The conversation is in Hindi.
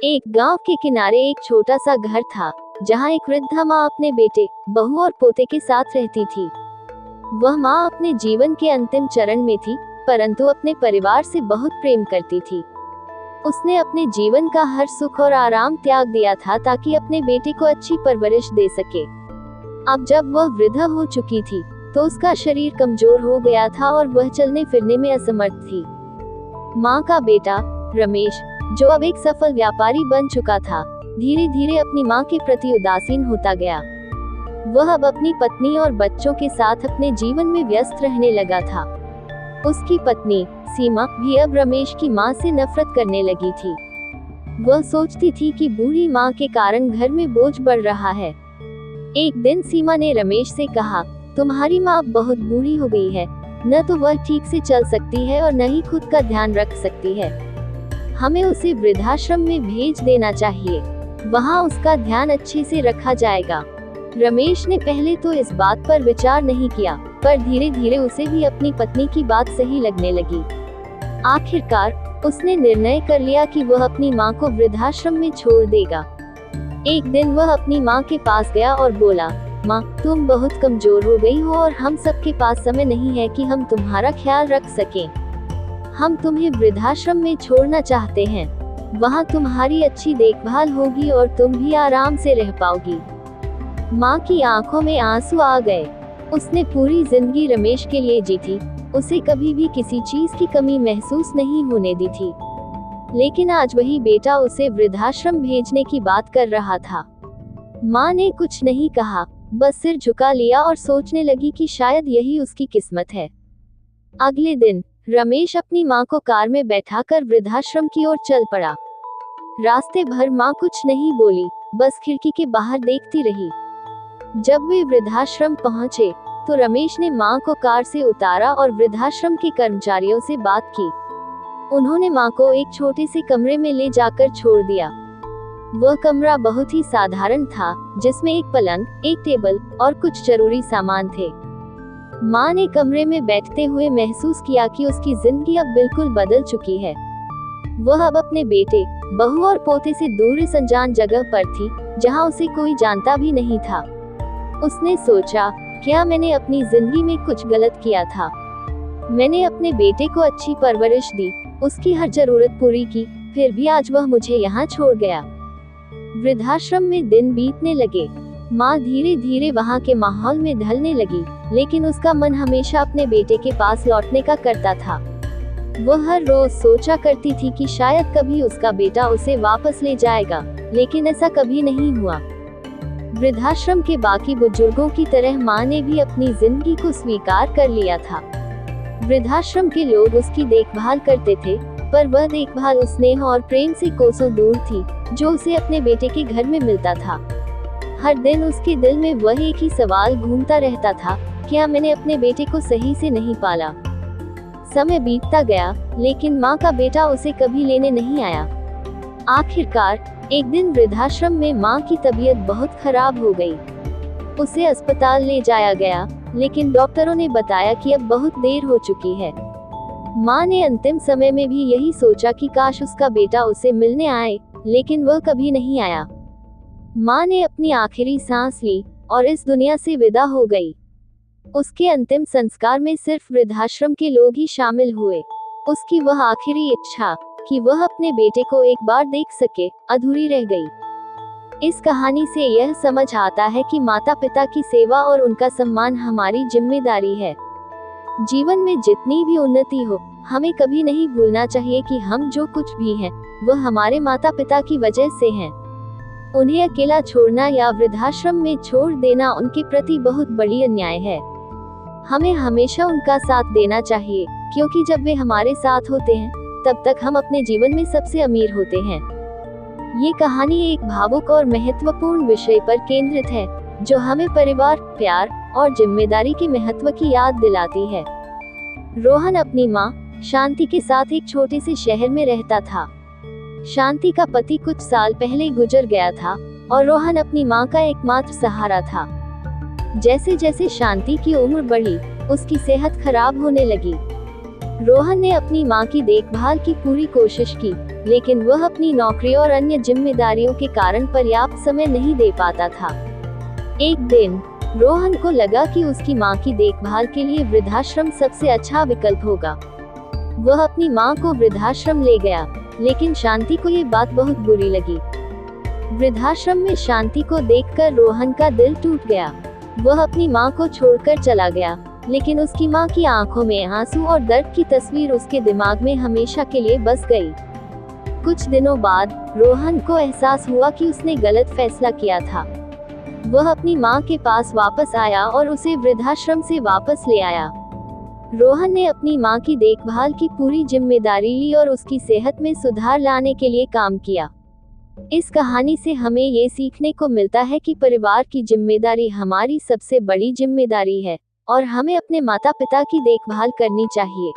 एक गांव के किनारे एक छोटा सा घर था, जहां एक वृद्धा माँ अपने बेटे, बहू और पोते के साथ रहती थी। वह माँ अपने जीवन के अंतिम चरण में थी, परंतु अपने परिवार से बहुत प्रेम करती थी। उसने अपने जीवन का हर सुख और आराम त्याग दिया था ताकि अपने बेटे को अच्छी परवरिश दे सके। अब जब वह वृद्धा हो चुकी थी, तो उसका शरीर कमजोर हो गया था और वह चलने फिरने में असमर्थ थी। माँ का बेटा रमेश, जो अब एक सफल व्यापारी बन चुका था, धीरे धीरे अपनी माँ के प्रति उदासीन होता गया। वह अब अपनी पत्नी और बच्चों के साथ अपने जीवन में व्यस्त रहने लगा था। उसकी पत्नी सीमा भी अब रमेश की माँ से नफरत करने लगी थी। वह सोचती थी कि बूढ़ी माँ के कारण घर में बोझ बढ़ रहा है। एक दिन सीमा ने रमेश से कहा, तुम्हारी माँ अब बहुत बूढ़ी हो गई है, न तो वह ठीक से चल सकती है और न ही खुद का ध्यान रख सकती है। हमें उसे वृद्धाश्रम में भेज देना चाहिए, वहाँ उसका ध्यान अच्छे से रखा जाएगा। रमेश ने पहले तो इस बात पर विचार नहीं किया, पर धीरे धीरे उसे भी अपनी पत्नी की बात सही लगने लगी। आखिरकार उसने निर्णय कर लिया कि वह अपनी माँ को वृद्धाश्रम में छोड़ देगा। एक दिन वह अपनी माँ के पास गया और बोला, माँ, तुम बहुत कमजोर हो गई हो और हम सबके पास समय नहीं है कि हम तुम्हारा ख्याल रख सकें। हम तुम्हें वृद्धाश्रम में छोड़ना चाहते हैं। वहाँ तुम्हारी अच्छी देखभाल होगी और तुम भी आराम से रह पाओगी। माँ की आंखों में आंसू आ गए। उसने पूरी जिंदगी रमेश के लिए जी थी, उसे कभी भी किसी चीज की कमी महसूस नहीं होने दी थी। लेकिन आज वही बेटा उसे वृद्धाश्रम भेजने की बात कर रहा था। माँ ने कुछ नहीं कहा, बस सिर झुका लिया और सोचने लगी कि शायद यही उसकी किस्मत है। अगले दिन रमेश अपनी माँ को कार में बैठाकर वृद्धाश्रम की ओर चल पड़ा। रास्ते भर माँ कुछ नहीं बोली, बस खिड़की के बाहर देखती रही। जब वे वृद्धाश्रम पहुँचे, तो रमेश ने माँ को कार से उतारा और वृद्धाश्रम के कर्मचारियों से बात की। उन्होंने माँ को एक छोटे से कमरे में ले जाकर छोड़ दिया। वह कमरा बहुत ही साधारण था, जिसमें एक पलंग, एक टेबल और कुछ जरूरी सामान थे। माँ ने कमरे में बैठते हुए महसूस किया कि उसकी जिंदगी अब बिल्कुल बदल चुकी है। वह अब अपने बेटे, बहू और पोते से दूर इस अनजान जगह पर थी, जहाँ उसे कोई जानता भी नहीं था। उसने सोचा, क्या मैंने अपनी जिंदगी में कुछ गलत किया था? मैंने अपने बेटे को अच्छी परवरिश दी, उसकी हर जरूरत पूरी की, फिर भी आज वह मुझे यहाँ छोड़ गया। वृद्धाश्रम में दिन बीतने लगे। माँ धीरे धीरे वहाँ के माहौल में ढलने लगी, लेकिन उसका मन हमेशा अपने बेटे के पास लौटने का करता था। वह हर रोज सोचा करती थी कि शायद कभी उसका बेटा उसे वापस ले जाएगा, लेकिन ऐसा कभी नहीं हुआ। वृद्धाश्रम के बाकी बुजुर्गों की तरह माँ ने भी अपनी जिंदगी को स्वीकार कर लिया था। वृद्धाश्रम के लोग उसकी देखभाल करते थे, पर वह देखभाल उस स्नेह और प्रेम से कोसों दूर थी, जो उसे अपने बेटे के घर में मिलता था। हर दिन उसके दिल में वह एक ही सवाल घूमता रहता था, क्या मैंने अपने बेटे को सही से नहीं पाला? समय बीतता गया, लेकिन माँ का बेटा उसे कभी लेने नहीं आया। आखिरकार एक दिन वृद्धाश्रम में माँ की तबीयत बहुत खराब हो गई। उसे अस्पताल ले जाया गया, लेकिन डॉक्टरों ने बताया कि अब बहुत देर हो चुकी है। माँ ने अंतिम समय में भी यही सोचा कि काश उसका बेटा उसे मिलने आए, लेकिन वह कभी नहीं आया। माँ ने अपनी आखिरी सांस ली और इस दुनिया से विदा हो गई। उसके अंतिम संस्कार में सिर्फ वृद्धाश्रम के लोग ही शामिल हुए। उसकी वह आखिरी इच्छा कि वह अपने बेटे को एक बार देख सके, अधूरी रह गई। इस कहानी से यह समझ आता है कि माता पिता की सेवा और उनका सम्मान हमारी जिम्मेदारी है। जीवन में जितनी भी उन्नति हो, हमें कभी नहीं भूलना चाहिए कि हम जो कुछ भी हैं, वह हमारे माता पिता की वजह से हैं। उन्हें अकेला छोड़ना या वृद्धाश्रम में छोड़ देना उनके प्रति बहुत बड़ी अन्याय है। हमें हमेशा उनका साथ देना चाहिए, क्योंकि जब वे हमारे साथ होते हैं, तब तक हम अपने जीवन में सबसे अमीर होते हैं। ये कहानी एक भावुक और महत्वपूर्ण विषय पर केंद्रित है, जो हमें परिवार, प्यार और जिम्मेदारी के महत्व की याद दिलाती है। रोहन अपनी माँ शांति के साथ एक छोटे से शहर में रहता था। शांति का पति कुछ साल पहले गुजर गया था और रोहन अपनी माँ का एकमात्र सहारा था। जैसे जैसे शांति की उम्र बढ़ी, उसकी सेहत खराब होने लगी। रोहन ने अपनी मां की देखभाल की पूरी कोशिश की, लेकिन वह अपनी नौकरी और अन्य जिम्मेदारियों के कारण पर्याप्त समय नहीं दे पाता था। एक दिन रोहन को लगा कि उसकी मां की देखभाल के लिए वृद्धाश्रम सबसे अच्छा विकल्प होगा। वह अपनी मां को वृद्धाश्रम ले गया, लेकिन शांति को ये बात बहुत बुरी लगी। वृद्धाश्रम में शांति को देखकर रोहन का दिल टूट गया। वह अपनी मां को छोड़कर चला गया, लेकिन उसकी मां की आंखों में आंसू और दर्द की तस्वीर उसके दिमाग में हमेशा के लिए बस गई। कुछ दिनों बाद रोहन को एहसास हुआ कि उसने गलत फैसला किया था। वह अपनी मां के पास वापस आया और उसे वृद्धाश्रम से वापस ले आया। रोहन ने अपनी मां की देखभाल की पूरी जिम्मेदारी ली और उसकी सेहत में सुधार लाने के लिए काम किया। इस कहानी से हमें ये सीखने को मिलता है कि परिवार की जिम्मेदारी हमारी सबसे बड़ी जिम्मेदारी है और हमें अपने माता पिता की देखभाल करनी चाहिए।